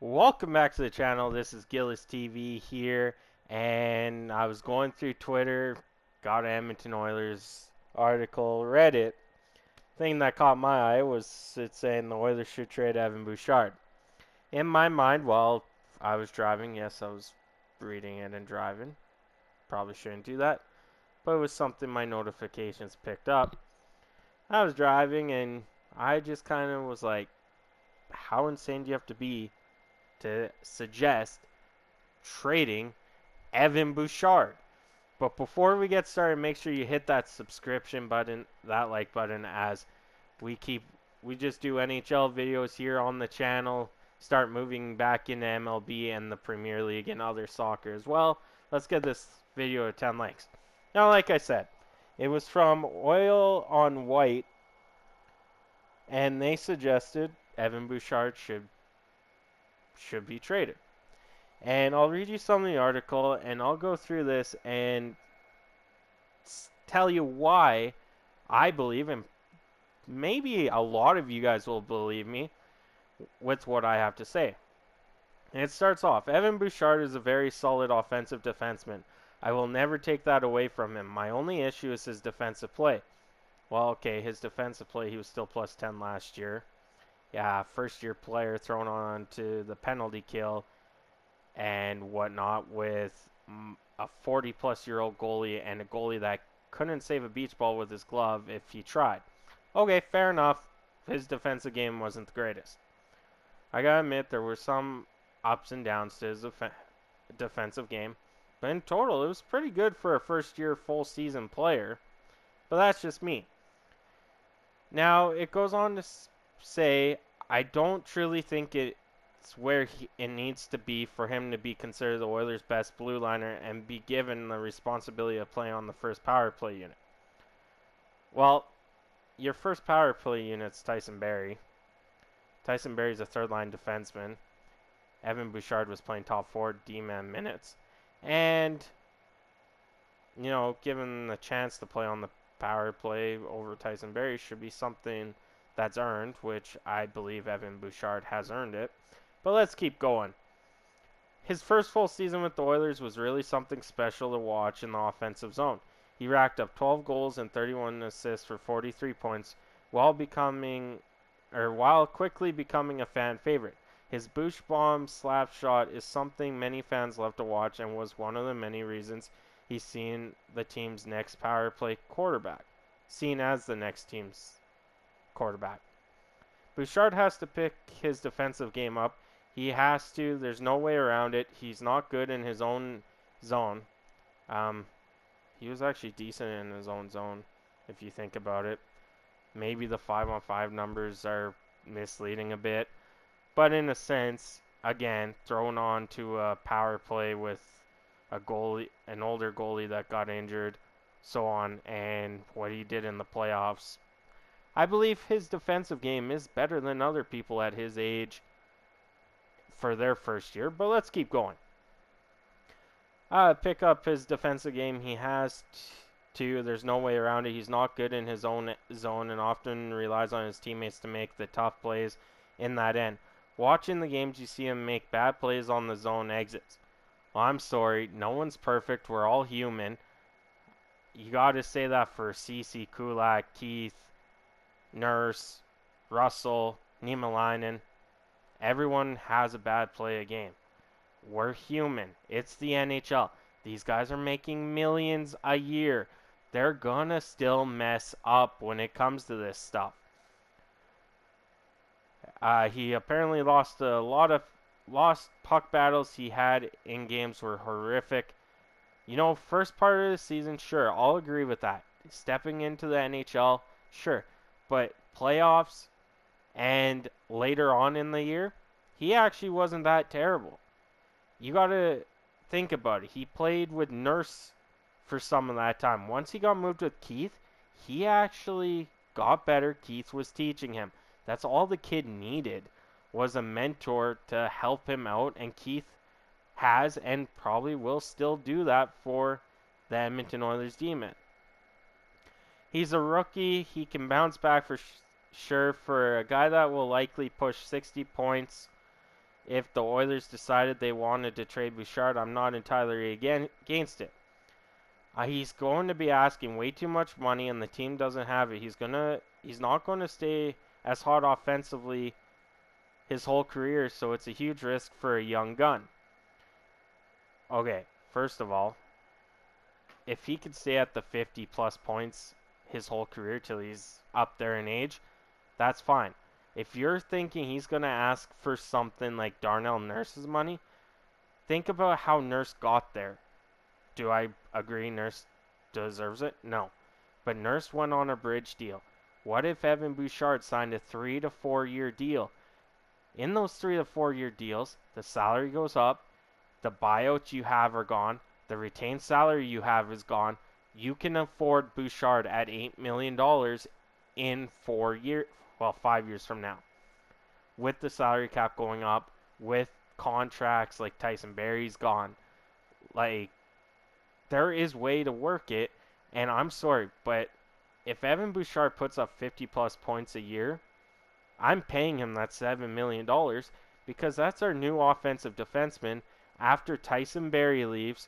Welcome back to the channel. This is Gillis TV here, and I was going through Twitter, got an Edmonton Oilers article, read it. Thing that caught my eye was it saying the Oilers should trade Evan Bouchard. In my mind, while I was driving, yes, I was reading it and driving. Probably shouldn't do that, but it was something my notifications picked up. I was driving, and I just kind of was like, how insane do you have to be to suggest trading Evan Bouchard? But before we get started, make sure you hit that subscription button, that like button, as we just do NHL videos here on the channel, start moving back into MLB and the Premier League and other soccer as well. Let's get this video to 10 likes. Now, like I said, it was from Oil on Whyte, and they suggested Evan Bouchard should be traded. And I'll read you some of the article, and I'll go through this and tell you why I believe, and maybe a lot of you guys will believe me with what I have to say. And it starts off, Evan Bouchard is a very solid offensive defenseman. I will never take that away from him. My only issue is his defensive play. Well, okay, his defensive play, he was still plus 10 last year. Yeah, first-year player thrown on to the penalty kill and whatnot with a 40-plus-year-old goalie and a goalie that couldn't save a beach ball with his glove if he tried. Okay, fair enough. His defensive game wasn't the greatest. I gotta admit, there were some ups and downs to his defensive game. But in total, it was pretty good for a first-year full-season player. But that's just me. Now, it goes on to say, I don't truly think it's where it needs to be for him to be considered the Oilers' best blue liner and be given the responsibility of playing on the first power play unit. Well, your first power play unit's Tyson Barrie. Tyson Barrie's a third-line defenseman. Evan Bouchard was playing top four D-man minutes. And, given the chance to play on the power play over Tyson Barrie should be something that's earned, which I believe Evan Bouchard has earned it. But let's keep going. His first full season with the Oilers was really something special to watch in the offensive zone. He racked up 12 goals and 31 assists for 43 points while quickly becoming a fan favorite. His Bouch bomb slap shot is something many fans love to watch and was one of the many reasons he's seen the team's next power play quarterback. Seen as the next team's quarterback. Bouchard has to pick his defensive game up. He has to. There's no way around it. He's not good in his own zone. He was actually decent in his own zone, if you think about it. Maybe the 5-on-5 numbers are misleading a bit. But in a sense, again, thrown on to a power play with an older goalie that got injured, so on, and what he did in the playoffs. I believe his defensive game is better than other people at his age for their first year, but let's keep going. Pick up his defensive game. He has to. There's no way around it. He's not good in his own zone and often relies on his teammates to make the tough plays in that end. Watching the games, you see him make bad plays on the zone exits. Well, I'm sorry. No one's perfect. We're all human. You got to say that for Ceci, Kulak, Keith, Nurse, Russell, Niemelainen. Everyone has a bad play a game. We're human. It's the NHL. These guys are making millions a year. They're gonna still mess up when it comes to this stuff. He apparently lost puck battles he had in games were horrific. First part of the season, sure, I'll agree with that. Stepping into the NHL, sure. But playoffs and later on in the year, he actually wasn't that terrible. You got to think about it. He played with Nurse for some of that time. Once he got moved with Keith, he actually got better. Keith was teaching him. That's all the kid needed, was a mentor to help him out, and Keith has and probably will still do that for the Edmonton Oilers D-men. He's a rookie. He can bounce back for sure. For a guy that will likely push 60 points if the Oilers decided they wanted to trade Bouchard, I'm not entirely against it. He's going to be asking way too much money, and the team doesn't have it. He's not going to stay as hot offensively his whole career, so it's a huge risk for a young gun. Okay, first of all, if he could stay at the 50 plus points his whole career till he's up there in age, that's fine. If you're thinking he's going to ask for something like Darnell Nurse's money, think about how Nurse got there. Do I agree Nurse deserves it? No. But Nurse went on a bridge deal. What if Evan Bouchard signed a 3 to 4 year deal? In those 3 to 4 year deals, the salary goes up, the buyouts you have are gone, the retained salary you have is gone. You can afford Bouchard at $8 million in 5 years from now. With the salary cap going up, with contracts like Tyson Barrie's gone, like, there is way to work it, and I'm sorry, but if Evan Bouchard puts up 50 plus points a year, I'm paying him that $7 million because that's our new offensive defenseman after Tyson Barrie leaves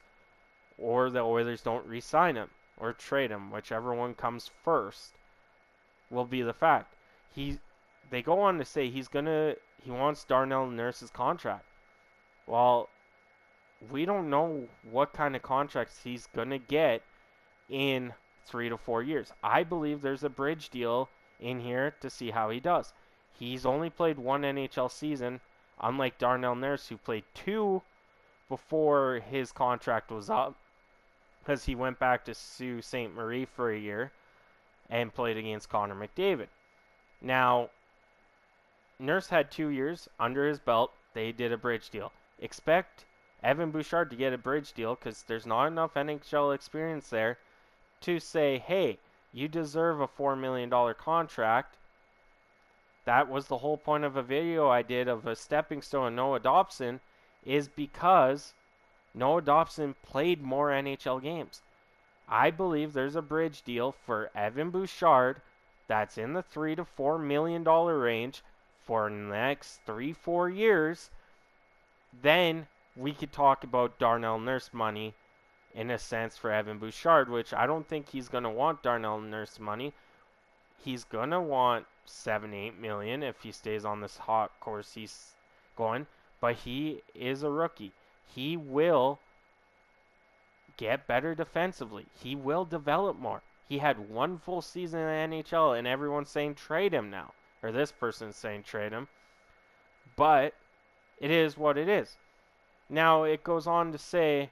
or the Oilers don't re-sign him or trade him, whichever one comes first will be the fact. They go on to say he wants Darnell Nurse's contract. Well, we don't know what kind of contracts he's going to get in 3 to 4 years. I believe there's a bridge deal in here to see how he does. He's only played one NHL season, unlike Darnell Nurse, who played 2 before his contract was up, because he went back to Sault Ste. Marie for a year and played against Connor McDavid. Now, Nurse had 2 years under his belt. They did a bridge deal. Expect Evan Bouchard to get a bridge deal because there's not enough NHL experience there to say, hey, you deserve a $4 million contract. That was the whole point of a video I did of a stepping stone and Noah Dobson, is because Noah Dobson played more NHL games. I believe there's a bridge deal for Evan Bouchard that's in the $3 to $4 million range for the next 3-4 years. Then we could talk about Darnell Nurse money in a sense for Evan Bouchard, which I don't think he's going to want Darnell Nurse money. He's going to want $7-8 million if he stays on this hot course he's going, but he is a rookie. He will get better defensively. He will develop more. He had 1 full season in the NHL, and everyone's saying trade him now. Or this person's saying trade him. But it is what it is. Now, it goes on to say,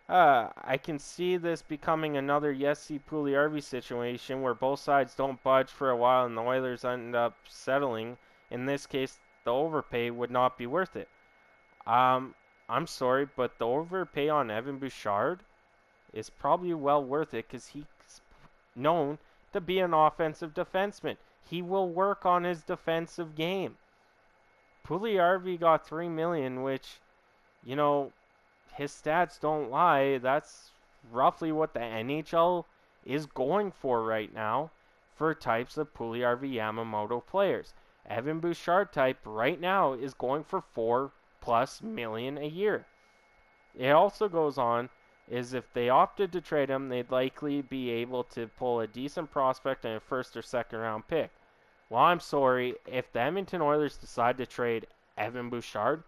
I can see this becoming another Jesse Puljujarvi situation where both sides don't budge for a while and the Oilers end up settling. In this case, the overpay would not be worth it. I'm sorry, but the overpay on Evan Bouchard is probably well worth it because he's known to be an offensive defenseman. He will work on his defensive game. Puljujarvi got $3 million, which, you know, his stats don't lie. That's roughly what the NHL is going for right now for types of Puljujarvi Yamamoto players. Evan Bouchard type right now is going for $4+ million a year. It also goes on is if they opted to trade him, they'd likely be able to pull a decent prospect and a 1st or 2nd round pick. Well, I'm sorry, if the Edmonton Oilers decide to trade Evan Bouchard,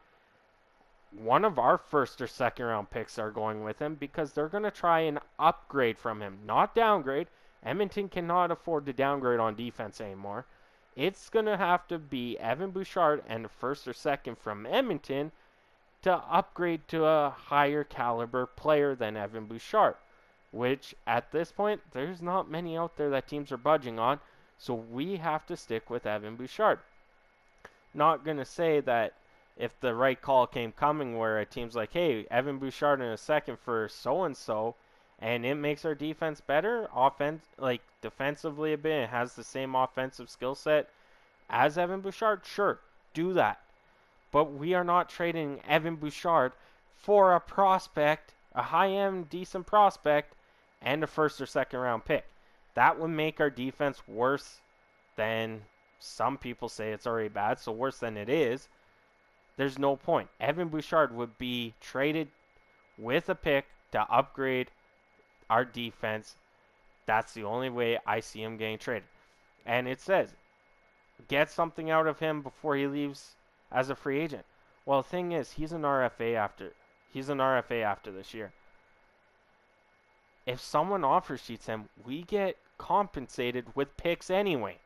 one of our 1st or 2nd round picks are going with him because they're going to try and upgrade from him, not downgrade. Edmonton cannot afford to downgrade on defense anymore. It's going to have to be Evan Bouchard and a 1st or 2nd from Edmonton to upgrade to a higher caliber player than Evan Bouchard, which at this point, there's not many out there that teams are budging on, so we have to stick with Evan Bouchard. Not going to say that if the right call came coming where a team's like, hey, Evan Bouchard in a 2nd for so-and-so, and it makes our defense better, defensively a bit, it has the same offensive skill set as Evan Bouchard, sure, do that. But we are not trading Evan Bouchard for a prospect, a high-end, decent prospect, and a 1st or 2nd round pick. That would make our defense worse than some people say it's already bad, so worse than it is. there's no point. Evan Bouchard would be traded with a pick to upgrade our defense. That's the only way I see him getting traded. And it says, get something out of him before he leaves as a free agent. Well, the thing is, he's an RFA after this year. If someone offer sheets him, we get compensated with picks anyway.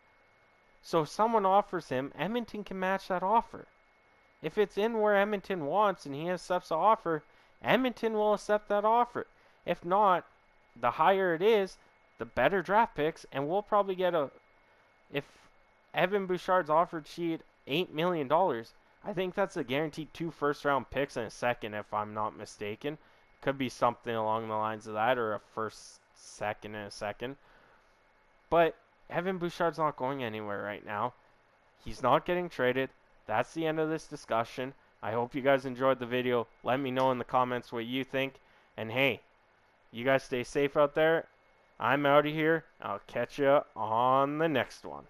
So if someone offers him, Edmonton can match that offer. If it's in where Edmonton wants and he accepts the offer, Edmonton will accept that offer. If not, the higher it is, the better draft picks, and we'll probably get if Evan Bouchard's offered sheet $8 million, I think that's a guaranteed 2 first-round picks and a second, if I'm not mistaken. Could be something along the lines of that, or a first, second, and a second. But Evan Bouchard's not going anywhere right now. He's not getting traded. That's the end of this discussion. I hope you guys enjoyed the video. Let me know in the comments what you think. And hey, you guys stay safe out there. I'm out of here. I'll catch you on the next one.